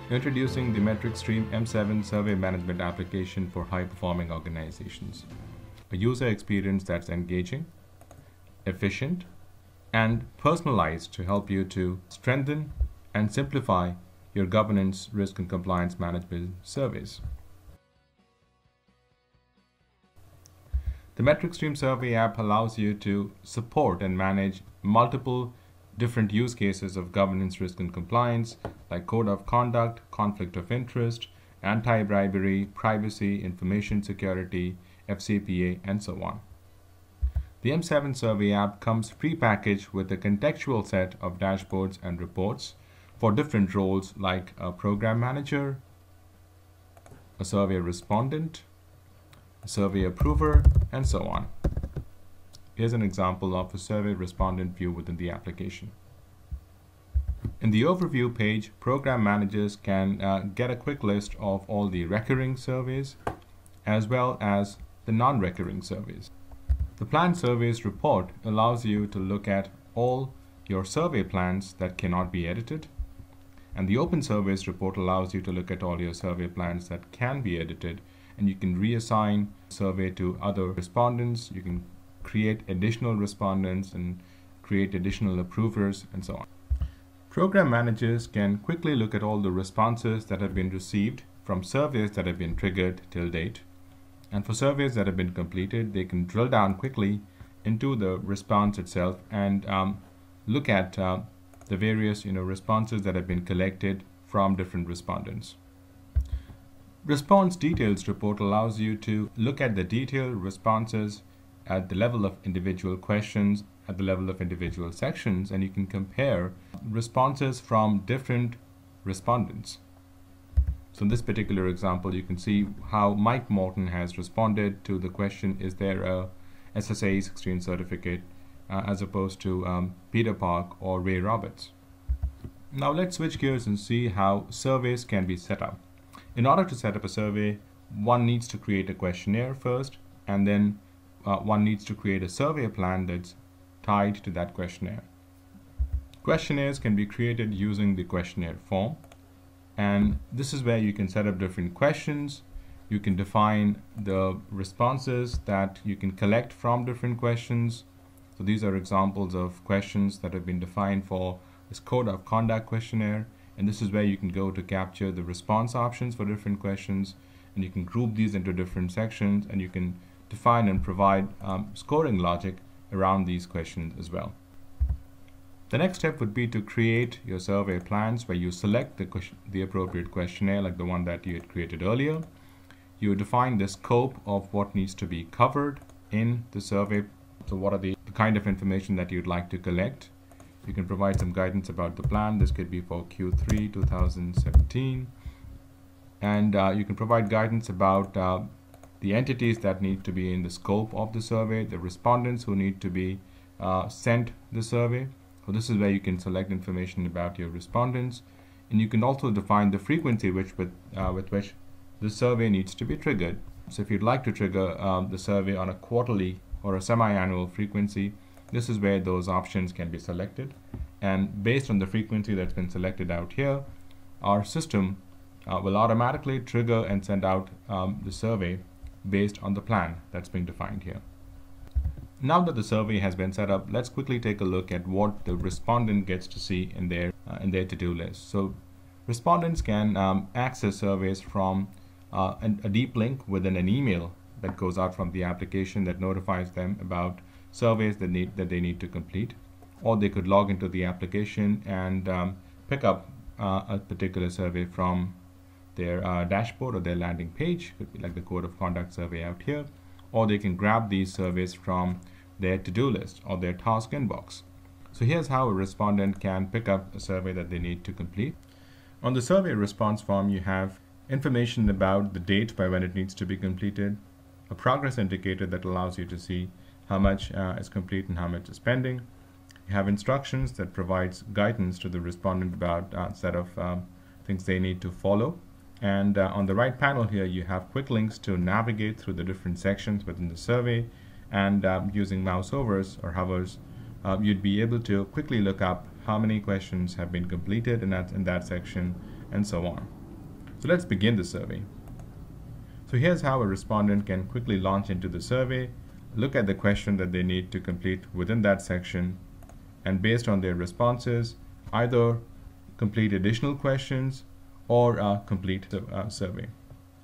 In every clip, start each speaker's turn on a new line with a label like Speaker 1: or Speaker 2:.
Speaker 1: Introducing the MetricStream M7 survey management application for high-performing organizations. A user experience that's engaging, efficient, and personalized to help you to strengthen and simplify your governance, risk, and compliance management surveys. The MetricStream survey app allows you to support and manage multiple different use cases of governance, risk, and compliance, like code of conduct, conflict of interest, anti-bribery, privacy, information security, FCPA, and so on. The M7 survey app comes pre-packaged with a contextual set of dashboards and reports for different roles like a program manager, a survey respondent, a survey approver, and so on. Here's an example of a survey respondent view within the application. In the overview page, program managers can get a quick list of all the recurring surveys as well as the non-recurring surveys. The planned surveys report allows you to look at all your survey plans that cannot be edited, and the open surveys report allows you to look at all your survey plans that can be edited, and you can reassign survey to other respondents. You can create additional respondents and create additional approvers, and so on. Program managers can quickly look at all the responses that have been received from surveys that have been triggered till date. And for surveys that have been completed, they can drill down quickly into the response itself and look at the various responses that have been collected from different respondents. Response details report allows you to look at the detailed responses at the level of individual questions, at the level of individual sections, and you can compare responses from different respondents. So in this particular example, you can see how Mike Morton has responded to the question, is there a SSA 16 certificate, as opposed to Peter Park or Ray Roberts. Now let's switch gears and see how surveys can be set up. In order to set up a survey, one needs to create a questionnaire first, and then one needs to create a survey plan that's tied to that questionnaire. Questionnaires can be created using the questionnaire form, and this is where you can set up different questions. You can define the responses that you can collect from different questions. So these are examples of questions that have been defined for this code of conduct questionnaire, and this is where you can go to capture the response options for different questions, and you can group these into different sections, and you can define and provide scoring logic around these questions as well. The next step would be to create your survey plans, where you select the appropriate questionnaire, like the one that you had created earlier. You define the scope of what needs to be covered in the survey. So what are the kind of information that you'd like to collect. You can provide some guidance about the plan. This could be for Q3 2017. And you can provide guidance about the entities that need to be in the scope of the survey, the respondents who need to be sent the survey. So this is where you can select information about your respondents, and you can also define the frequency with which the survey needs to be triggered. So if you'd like to trigger the survey on a quarterly or a semi-annual frequency, this is where those options can be selected. And based on the frequency that's been selected out here, our system will automatically trigger and send out the survey based on the plan that's being defined here. Now that the survey has been set up, let's quickly take a look at what the respondent gets to see in their to-do list. So respondents can access surveys from a deep link within an email that goes out from the application that notifies them about surveys that they need to complete, or they could log into the application and pick up a particular survey from their dashboard or their landing page. Could be like the code of conduct survey out here, or they can grab these surveys from their to-do list or their task inbox. So here's how a respondent can pick up a survey that they need to complete. On the survey response form, you have information about the date by when it needs to be completed, a progress indicator that allows you to see how much is complete and how much is pending. You have instructions that provides guidance to the respondent about a set of things they need to follow. And on the right panel here, you have quick links to navigate through the different sections within the survey, and using mouse overs or hovers, you'd be able to quickly look up how many questions have been completed in that section, and so on. So let's begin the survey. So here's how a respondent can quickly launch into the survey, look at the question that they need to complete within that section, and based on their responses, either complete additional questions or complete the survey.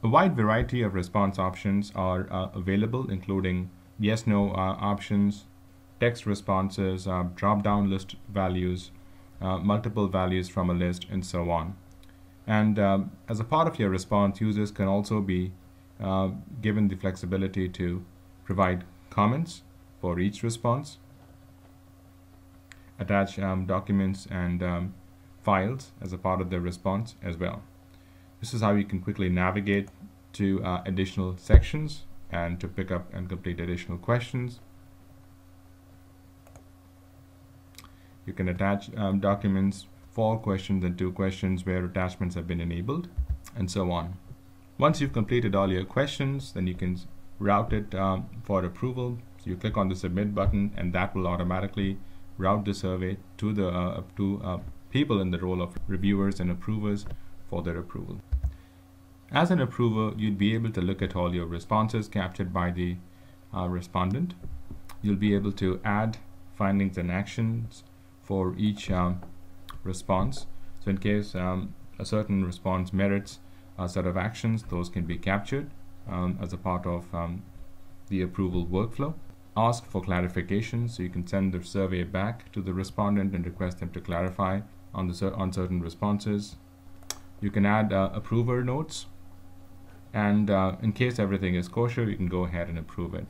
Speaker 1: A wide variety of response options are available, including yes/no options, text responses, drop-down list values, multiple values from a list, and so on. And as a part of your response, users can also be given the flexibility to provide comments for each response, attach documents and files as a part of their response as well. This is how you can quickly navigate to additional sections and to pick up and complete additional questions. You can attach documents for questions and to questions where attachments have been enabled, and so on. Once you've completed all your questions, then you can route it for approval. So you click on the submit button, and that will automatically route the survey to the people in the role of reviewers and approvers for their approval. As an approver, you'd be able to look at all your responses captured by the respondent. You'll be able to add findings and actions for each response. So in case a certain response merits a set of actions, those can be captured as a part of the approval workflow. Ask for clarification, so you can send the survey back to the respondent and request them to clarify on certain responses. You can add approver notes, and in case everything is kosher, you can go ahead and approve it.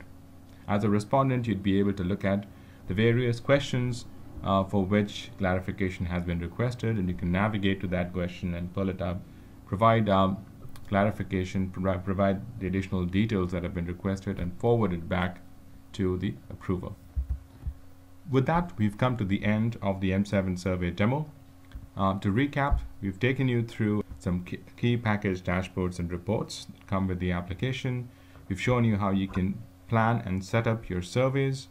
Speaker 1: As a respondent, you'd be able to look at the various questions for which clarification has been requested, and you can navigate to that question and pull it up, provide clarification, provide the additional details that have been requested, and forward it back to the approver. With that, we've come to the end of the M7 survey demo. To recap, we've taken you through some key package dashboards and reports that come with the application. We've shown you how you can plan and set up your surveys,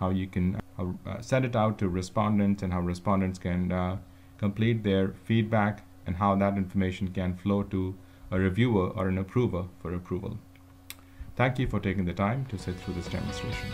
Speaker 1: how you can send it out to respondents, and how respondents can complete their feedback, and how that information can flow to a reviewer or an approver for approval. Thank you for taking the time to sit through this demonstration.